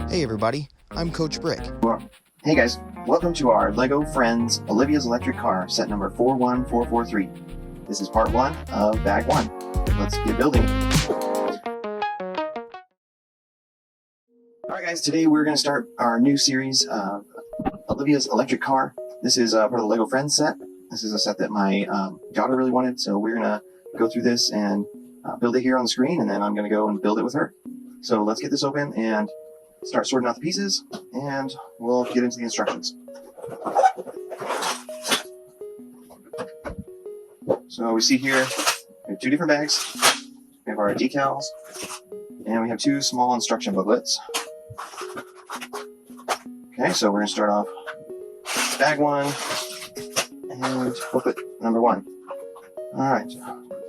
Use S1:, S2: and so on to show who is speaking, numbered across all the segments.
S1: Hey everybody, I'm Coach Brick.
S2: Hey guys, welcome to our LEGO Friends Olivia's Electric Car, set number 41443. This is part 1 of bag 1. Let's get building. Alright guys, today we're going to start our new series of Olivia's Electric Car. This is part of the LEGO Friends set. This is a set that my daughter really wanted, so we're going to go through this and build it here on the screen, and then I'm going to go and build it with her. So let's get this open and start sorting out the pieces, and we'll get into the instructions. So we see here, we have 2 different bags. We have our decals, and we have 2 small instruction booklets. Okay, so we're going to start off bag 1 and booklet number 1. Alright,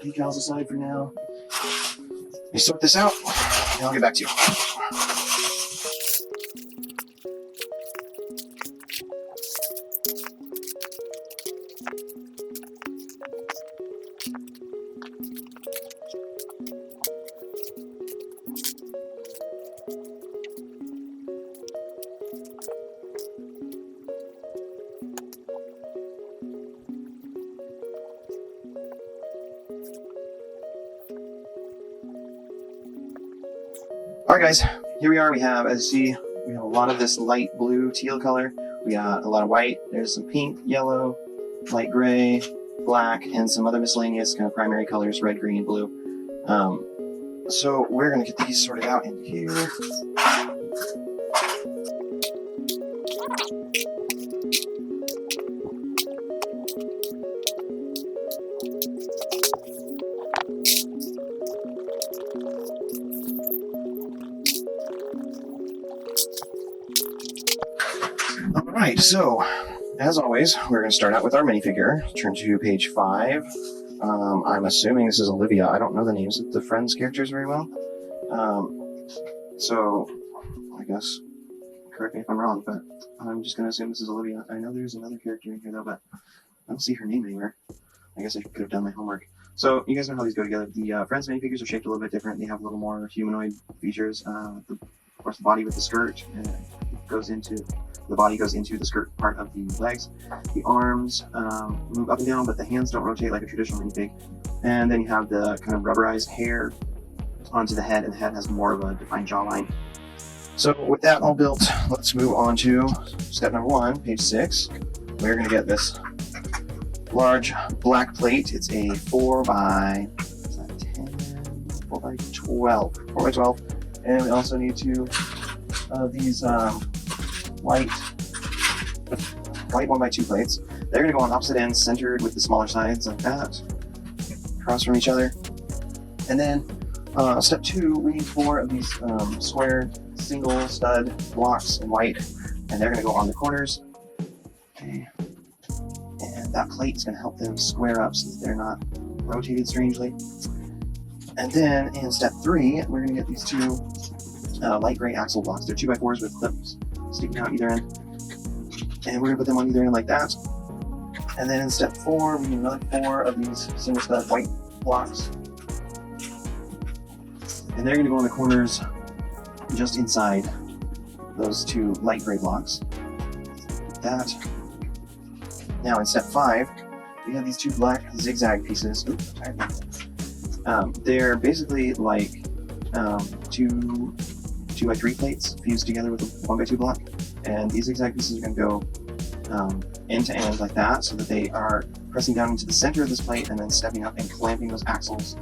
S2: decals aside for now. Let me sort this out, and I'll get back to you. Alright guys, here we are. We have, as you see, we have a lot of this light blue teal color. We got a lot of white. There's some pink, yellow, light gray, black, and some other miscellaneous kind of primary colors, red, green, blue. So we're going to get these sorted out in here. Alright, so as always, we're going to start out with our minifigure. Turn to page 5. I'm assuming this is Olivia. I don't know the names of the Friends characters very well. So I guess, correct me if I'm wrong, but I'm just going to assume this is Olivia. I know there's another character in here though, but I don't see her name anywhere. I guess I could have done my homework. So you guys know how these go together. The Friends minifigures are shaped a little bit different. They have a little more humanoid features. Of course, the body with the skirt goes into the skirt part of the legs. The arms move up and down, but the hands don't rotate like a traditional minifig. And then you have the kind of rubberized hair onto the head, and the head has more of a defined jawline. So with that all built, let's move on to step number 1, page 6. We're going to get this large black plate. It's a 4 by 12. 4 by 12. And we also need 2 of these white 1x2 plates. They're going to go on opposite ends, centered with the smaller sides like that, across from each other. And then step 2, we need 4 of these square single stud blocks in white, and they're going to go on the corners. Okay. And that plate is going to help them square up so that they're not rotated strangely. And then in step 3, we're going to get these 2 light gray axle blocks. They're 2x4s with clips sticking out either end. And we're going to put them on either end like that. And then in step 4, we need another 4 of these single stud white blocks. And they're going to go on the corners just inside those 2 light gray blocks. Like that. Now in step 5, we have these 2 black zigzag pieces. Oops, they're basically like 2 2x3 plates fused together with a 1x2 block. And these zigzag pieces are going to go end to end like that, so that they are pressing down into the center of this plate and then stepping up and clamping those axles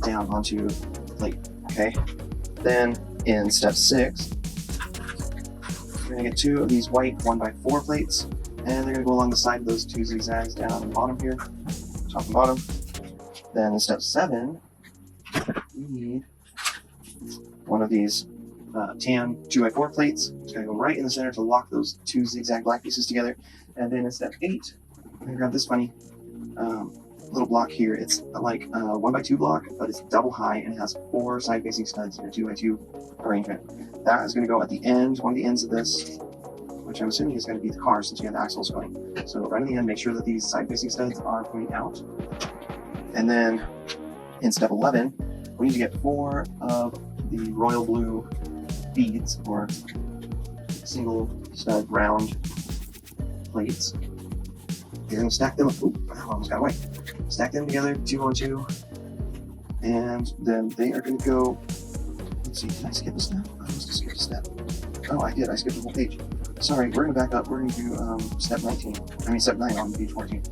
S2: down onto the plate. Okay. Then in step 6, we're going to get 2 of these white 1x4 plates, and they're going to go along the side of those 2 zigzags down on the bottom here, top and bottom. Then in step 7, we need 1 of these tan 2x4 plates. It's going to go right in the center to lock those 2 zigzag black pieces together. And then in step 8, I'm going to grab this funny little block here. It's like a 1x2 block, but it's double high and it has 4 side-facing studs in a 2x2 arrangement. That is going to go at the end, one of the ends of this, which I'm assuming is going to be the car since you have the axles going. So right at the end, make sure that these side-facing studs are pointing out. And then in step 11, we need to get 4 of the royal blue beads, or single stud round plates. You're going to stack them. Ooh, I almost got away. Stack them together, 2 on 2, and then they are going to go. Let's see, did I skip a step? I must have skipped a step. Oh, I did. I skipped a whole page. Sorry, we're going to back up. We're going to do step 9 on page 14.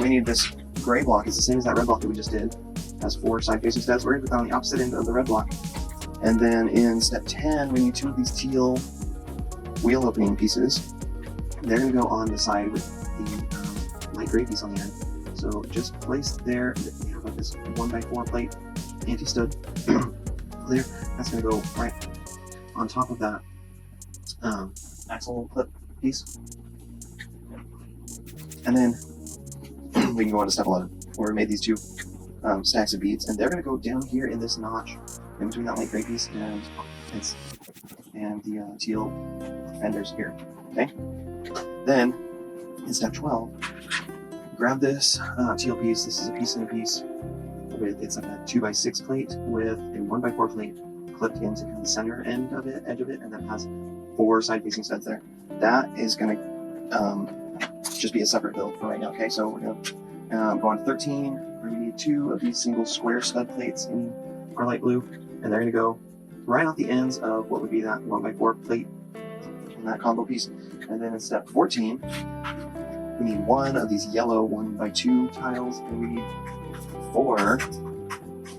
S2: We need this gray block. It's the same as that red block that we just did. It has 4 side-facing studs. We're going to put that on the opposite end of the red block. And then in step 10, we need 2 of these teal wheel opening pieces. They're going to go on the side with the light gray piece on the end. So just place there. We have like this 1x4 plate anti-stud there. That's going to go right on top of that axle clip piece. And then we can go on to step 11, where we made these 2 stacks of beads, and they're going to go down here in this notch in between that light gray piece and the teal fenders here. Okay. Then in step 12, grab this teal piece. This is a piece and a piece with, it's like a 2x6 plate with a 1x4 plate clipped into kind of the center end of it, edge of it, and that has 4 side-facing studs there. That is going to just be a separate build for right now. Okay, so we're going to go on to 13. We're going to need 2 of these single square stud plates in our light blue, and they're going to go right off the ends of what would be that 1x4 plate in that combo piece. And then in step 14, we need 1 of these yellow 1x2 tiles, and we need 4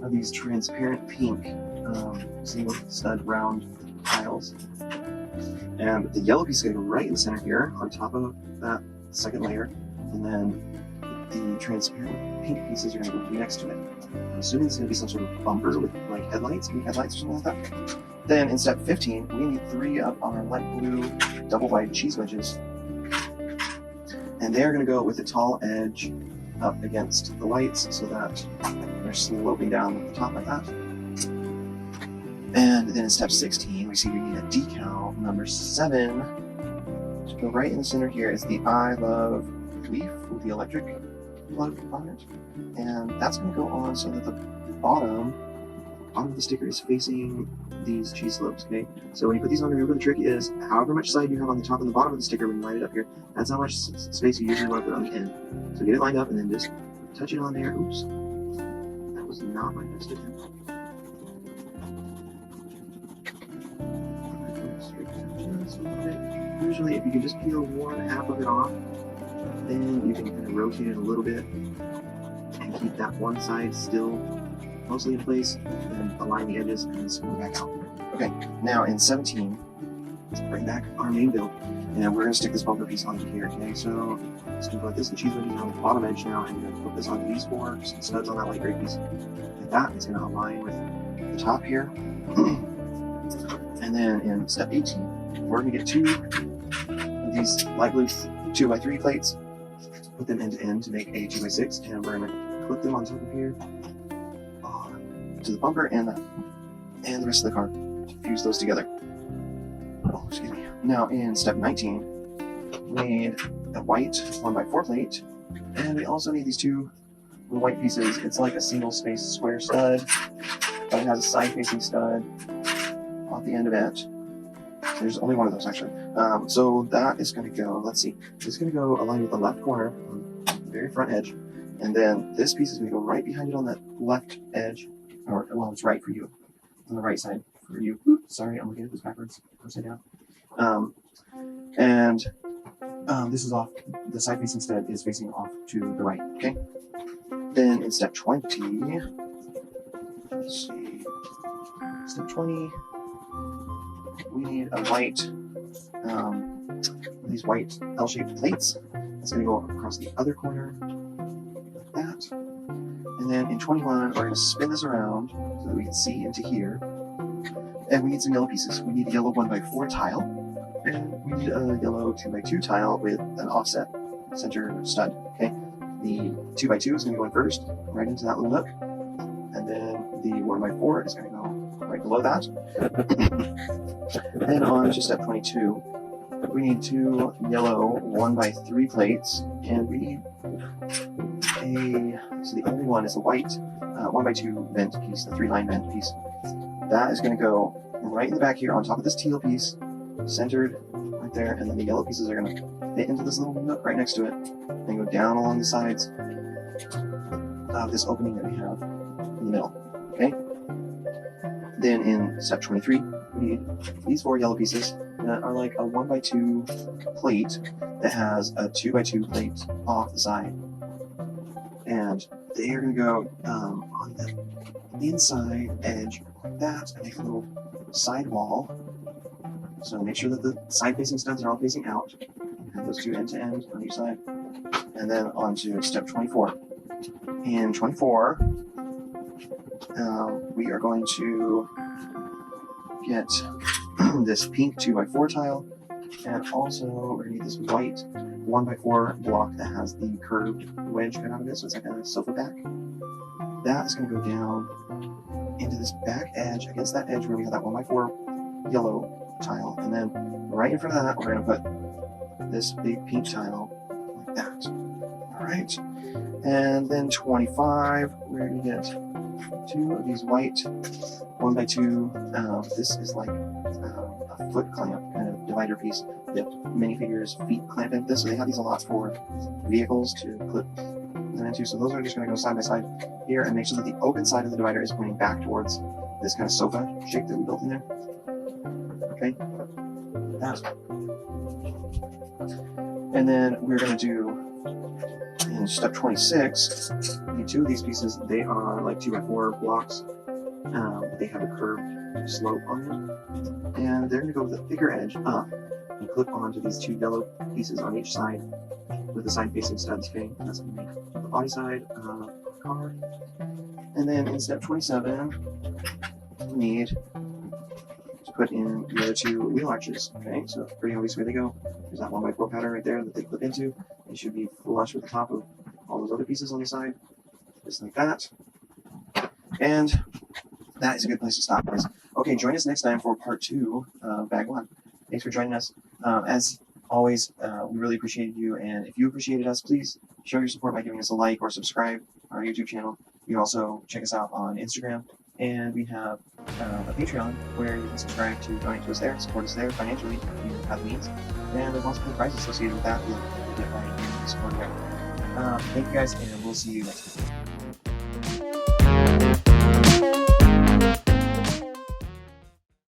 S2: of these transparent pink single stud round tiles. And the yellow piece is going to go right in the center here on top of that second layer, and then the transparent pink pieces are going to go next to it. I'm assuming it's going to be some sort of bumper with like headlights, pink headlights or something like that. Then in step 15, we need 3 of our light blue double wide cheese wedges, and they're going to go with the tall edge up against the lights so that they're sloping down the top like that. And then in step 16, we see we need a decal number 7 to go right in the center here. Is the I love leaf with the electric plug on it, and that's going to go on so that the bottom of the sticker is facing these cheese slopes. Okay, so when you put these on, remember the trick is however much side you have on the top and the bottom of the sticker when you line it up here, that's how much space you usually want to put on the end. So get it lined up and then just touch it on there. Oops, that was not my best attempt. Usually if you can just peel 1/2 of it off, then you can kind of rotate it a little bit and keep that one side still mostly in place, and align the edges and then smooth back out. Okay, now in 17, let's bring back our main build, and we're going to stick this bumper piece onto here. Okay, so let's do like this. The cheese wedges on the bottom edge now, and you're going to put this on these 4 studs on that light gray piece. Like that, it's going to align with the top here. And then in step 18, we're going to get 2 of these light blue 2x3 plates, put them end to end to make a 2x6, and we're going to clip them on top of here to the bumper and the rest of the car to fuse those together. Oh, excuse me. Now in step 19, we need a white 1x4 plate, and we also need these 2 white pieces. It's like a single space square stud, but it has a side-facing stud off the end of it. There's only one of those actually. So that is going to go, let's see, it's going to go align with the left corner on the very front edge, and then this piece is going to go right behind it on that left edge, or well, it's right for you, on the right side for you. Oops, sorry, I'm looking at this backwards, upside down. This is off, the side facing stud is facing off to the right, okay? Then in step 20, let's see, step 20, we need a white, these white L-shaped plates. That's going to go across the other corner, like that. And then in 21, we're going to spin this around so that we can see into here. And we need some yellow pieces. We need a yellow 1x4 tile, and we need a yellow 2x2 tile with an offset center stud. Okay, the 2x2 is going to go in first, right into that little nook, and then the 1x4 is going to go right below that. Then on to step 22, we need 2 yellow 1x3 plates, and we need so the only one is the white 1x2 vent piece, the 3-line vent piece. That is going to go right in the back here on top of this teal piece, centered right there, and then the yellow pieces are going to fit into this little nook right next to it, and go down along the sides of this opening that we have in the middle. Okay. Then in step 23, we need these 4 yellow pieces that are like a 1x2 plate that has a 2x2 plate off the side, and they are going to go on the inside edge like that, and make a little side wall. So make sure that the side facing studs are all facing out. Have those 2 end to end on each side, and then on to step 24. In 24, we are going to get this pink 2x4 tile, and also we're going to get this white 1x4 block that has the curved wedge cut out of it, so it's like a sofa back. That is going to go down into this back edge, against that edge where we have that 1x4 yellow tile, and then right in front of that, we're going to put this big pink tile like that. Alright, and then 25, we're going to get 2 of these white 1x2, this is like a foot clamp kind of divider piece that minifigures feet clamp into this, so they have these a lot for vehicles to clip them into, so those are just going to go side by side here, and make sure that the open side of the divider is pointing back towards this kind of sofa shape that we built in there. Okay, that. And then we're going to do, in step 26, we need 2 of these pieces. They are like 2x4 blocks, but they have a curved slope on them, and they're going to go with the thicker edge up and clip onto these 2 yellow pieces on each side with the side facing studs. Okay, that's going to make the body side of the car. And then in step 27, we need to put in the other 2 wheel arches. Okay, so pretty obvious where they go. There's that 1x4 pattern right there that they clip into. They should be flush with the top of all those other pieces on the side, just like that. And that is a good place to stop, guys. Okay, join us next time for part 2 of Bag 1. Thanks for joining us. As always, we really appreciated you, and if you appreciated us, please show your support by giving us a like or subscribe on our YouTube channel. You can also check us out on Instagram, and we have a Patreon where you can subscribe to donate to us there, support us there financially if you have the means. And there's also good prizes associated with that. You'll get by supporting there. Thank you guys, and we'll see you next time.